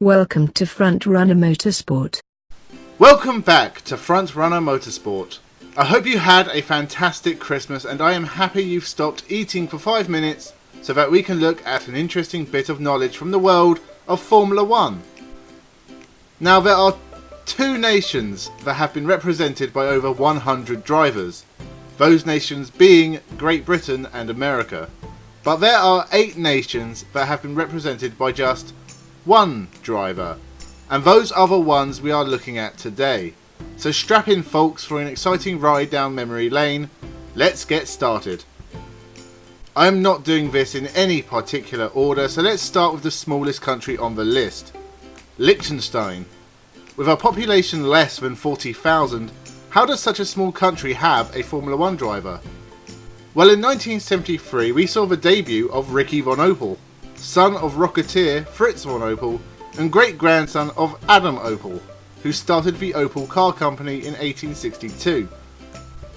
Welcome to Frontrunner Motorsport. Welcome back to Frontrunner Motorsport. I hope you had a fantastic Christmas, and I am happy you've stopped eating for 5 minutes so that we can look at an interesting bit of knowledge from the world of Formula 1. Now, there are 2 nations that have been represented by over 100 drivers, those nations being Great Britain and America. But there are 8 nations that have been represented by just 1 driver, and those are the ones we are looking at today. So strap in, folks, for an exciting ride down memory lane. Let's get started. I am not doing this in any particular order, so let's start with the smallest country on the list, Liechtenstein. With a population less than 40,000, how does such a small country have a Formula 1 driver? Well, in 1973 we saw the debut of Ricky von Opel, son of rocketeer Fritz von Opel and great-grandson of Adam Opel, who started the Opel car company in 1862.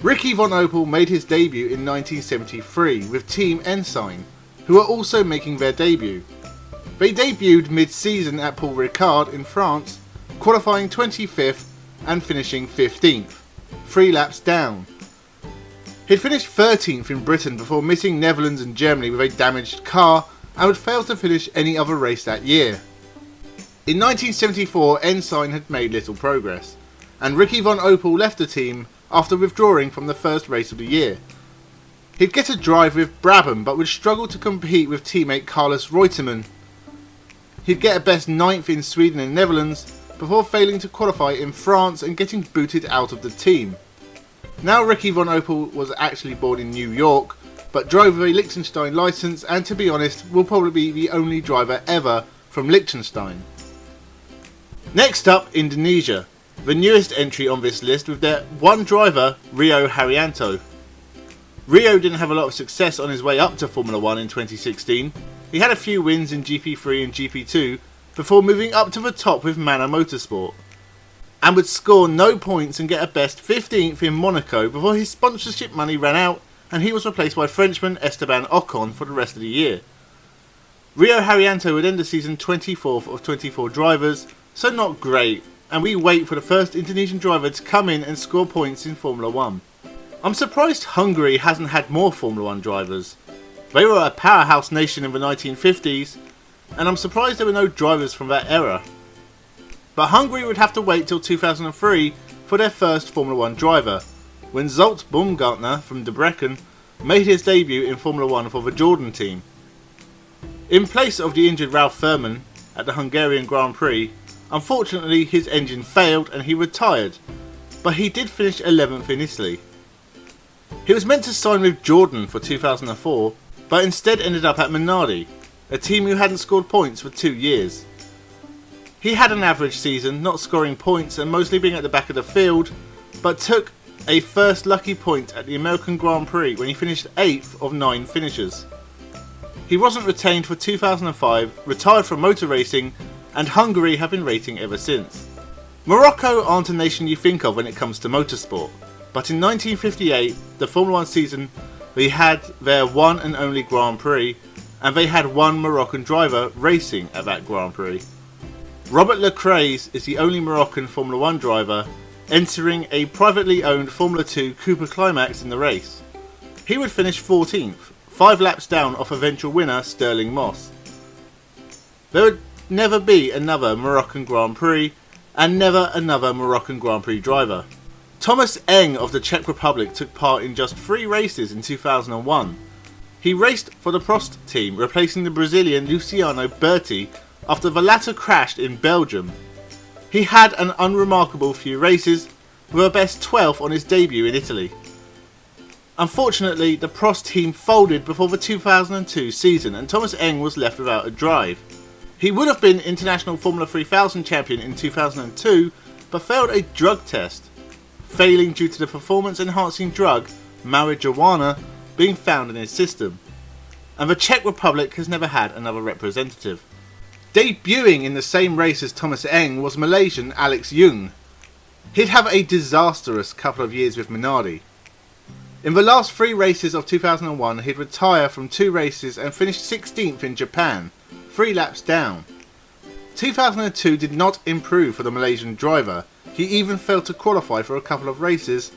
Ricky von Opel made his debut in 1973 with Team Ensign, who are also making their debut. They debuted mid-season at Paul Ricard in France, qualifying 25th and finishing 15th, 3 laps down. He'd finished 13th in Britain before missing Netherlands and Germany with a damaged car, and would fail to finish any other race that year. In 1974, Ensign had made little progress, and Ricky von Opel left the team after withdrawing from the first race of the year. He'd get a drive with Brabham, but would struggle to compete with teammate Carlos Reutemann. He'd get a best 9th in Sweden and Netherlands, before failing to qualify in France and getting booted out of the team. Now Ricky von Opel was actually born in New York, but drove with a Liechtenstein licence, and to be honest will probably be the only driver ever from Liechtenstein. Next up, Indonesia, the newest entry on this list with their 1 driver, Rio Haryanto. Rio didn't have a lot of success on his way up to Formula 1 in 2016. He had a few wins in GP3 and GP2 before moving up to the top with Manor Motorsport, and would score no points and get a best 15th in Monaco before his sponsorship money ran out and he was replaced by Frenchman Esteban Ocon for the rest of the year. Rio Haryanto would end the season 24th of 24 drivers, so not great, and we wait for the first Indonesian driver to come in and score points in Formula 1. I'm surprised Hungary hasn't had more Formula 1 drivers. They were a powerhouse nation in the 1950s, and I'm surprised there were no drivers from that era. But Hungary would have to wait till 2003 for their first Formula 1 driver, when Zsolt Baumgartner from Debrecen made his debut in Formula 1 for the Jordan team. In place of the injured Ralf Furman at the Hungarian Grand Prix, unfortunately his engine failed and he retired, but he did finish 11th in Italy. He was meant to sign with Jordan for 2004, but instead ended up at Minardi, a team who hadn't scored points for 2 years. He had an average season, not scoring points and mostly being at the back of the field, but took a first lucky point at the American Grand Prix when he finished 8th of 9 finishers. He wasn't retained for 2005, retired from motor racing, and Hungary have been racing ever since. Morocco aren't a nation you think of when it comes to motorsport, but in 1958, the Formula 1 season, they had their one and only Grand Prix, and they had 1 Moroccan driver racing at that Grand Prix. Robert Lecrae is the only Moroccan Formula 1 driver entering a privately owned Formula 2 Cooper Climax in the race. He would finish 14th, 5 laps down off eventual winner Sterling Moss. There would never be another Moroccan Grand Prix, and never another Moroccan Grand Prix driver. Thomas Eng of the Czech Republic took part in just 3 races in 2001. He raced for the Prost team, replacing the Brazilian Luciano Berti after the latter crashed in Belgium. He had an unremarkable few races, with a best 12th on his debut in Italy. Unfortunately, the Prost team folded before the 2002 season and Thomas Eng was left without a drive. He would have been International Formula 3000 champion in 2002, but failed a drug test, failing due to the performance-enhancing drug marijuana being found in his system. And the Czech Republic has never had another representative. Debuting in the same race as Thomas Eng was Malaysian Alex Yoong. He'd have a disastrous couple of years with Minardi. In the last 3 races of 2001, he'd retire from 2 races and finish 16th in Japan, 3 laps down. 2002 did not improve for the Malaysian driver. He even failed to qualify for a couple of races.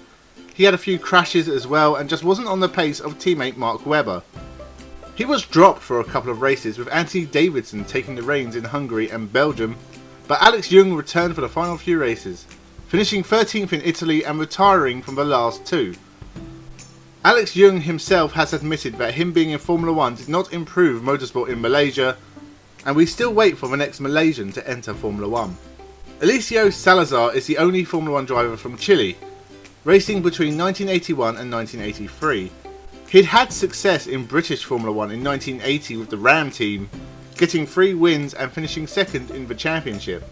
He had a few crashes as well and just wasn't on the pace of teammate Mark Webber. He was dropped for a couple of races with Anthony Davidson taking the reins in Hungary and Belgium, but Alex Young returned for the final few races, finishing 13th in Italy and retiring from the last two. Alex Young himself has admitted that him being in Formula 1 did not improve motorsport in Malaysia, and we still wait for the next Malaysian to enter Formula 1. Eliseo Salazar is the only Formula 1 driver from Chile, racing between 1981 and 1983. He'd had success in British Formula 1 in 1980 with the Ram team, getting 3 wins and finishing second in the championship.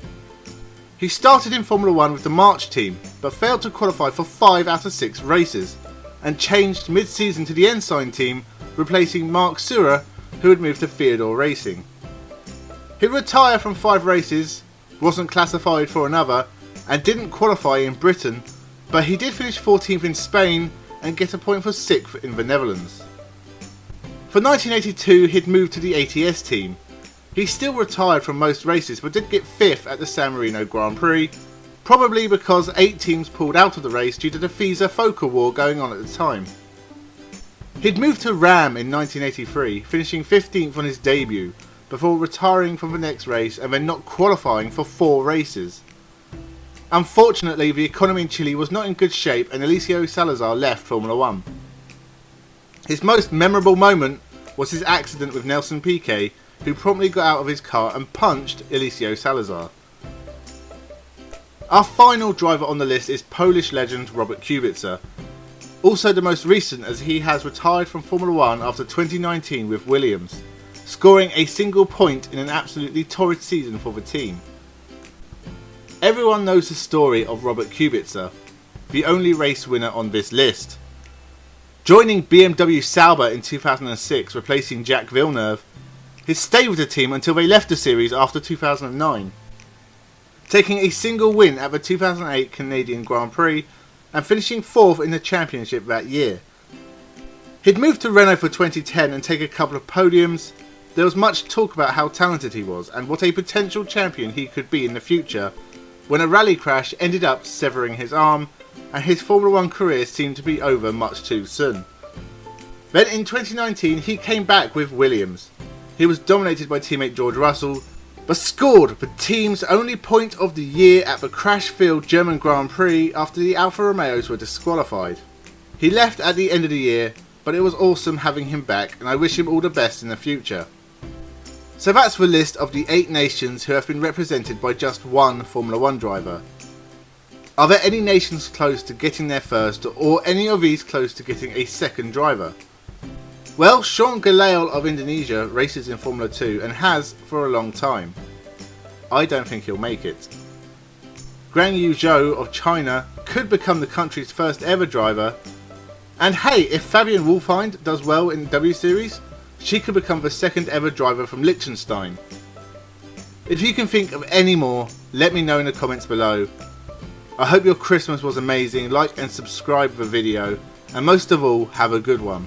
He started in Formula 1 with the March team, but failed to qualify for 5 out of 6 races, and changed mid-season to the Ensign team, replacing Mark Surer, who had moved to Theodore Racing. He'd retire from 5 races, wasn't classified for another, and didn't qualify in Britain, but he did finish 14th in Spain and get a point for 6th in the Netherlands. For 1982 he'd moved to the ATS team. He still retired from most races but did get 5th at the San Marino Grand Prix, probably because 8 teams pulled out of the race due to the FISA-FOCA war going on at the time. He'd moved to Ram in 1983, finishing 15th on his debut, before retiring from the next race and then not qualifying for 4 races. Unfortunately, the economy in Chile was not in good shape and Eliseo Salazar left Formula 1. His most memorable moment was his accident with Nelson Piquet, who promptly got out of his car and punched Eliseo Salazar. Our final driver on the list is Polish legend Robert Kubica, also the most recent as he has retired from Formula 1 after 2019 with Williams, scoring a single point in an absolutely torrid season for the team. Everyone knows the story of Robert Kubica, the only race winner on this list. Joining BMW Sauber in 2006, replacing Jacques Villeneuve, he stayed with the team until they left the series after 2009, taking a single win at the 2008 Canadian Grand Prix and finishing 4th in the championship that year. He'd moved to Renault for 2010 and take a couple of podiums. There was much talk about how talented he was and what a potential champion he could be in the future, when a rally crash ended up severing his arm and his Formula 1 career seemed to be over much too soon. Then in 2019 he came back with Williams. He was dominated by teammate George Russell, but scored the team's only point of the year at the crash-filled German Grand Prix after the Alfa Romeos were disqualified. He left at the end of the year, but it was awesome having him back and I wish him all the best in the future. So that's the list of the 8 nations who have been represented by just one Formula 1 driver. Are there any nations close to getting their first, or any of these close to getting a second driver? Well, Sean Gelael of Indonesia races in Formula 2 and has for a long time. I don't think he'll make it. Guan Yu Zhou of China could become the country's first ever driver. And hey, if Fabian Wolfind does well in the W Series, she could become the second ever driver from Liechtenstein. If you can think of any more, let me know in the comments below. I hope your Christmas was amazing. Like and subscribe the video, and most of all, have a good one.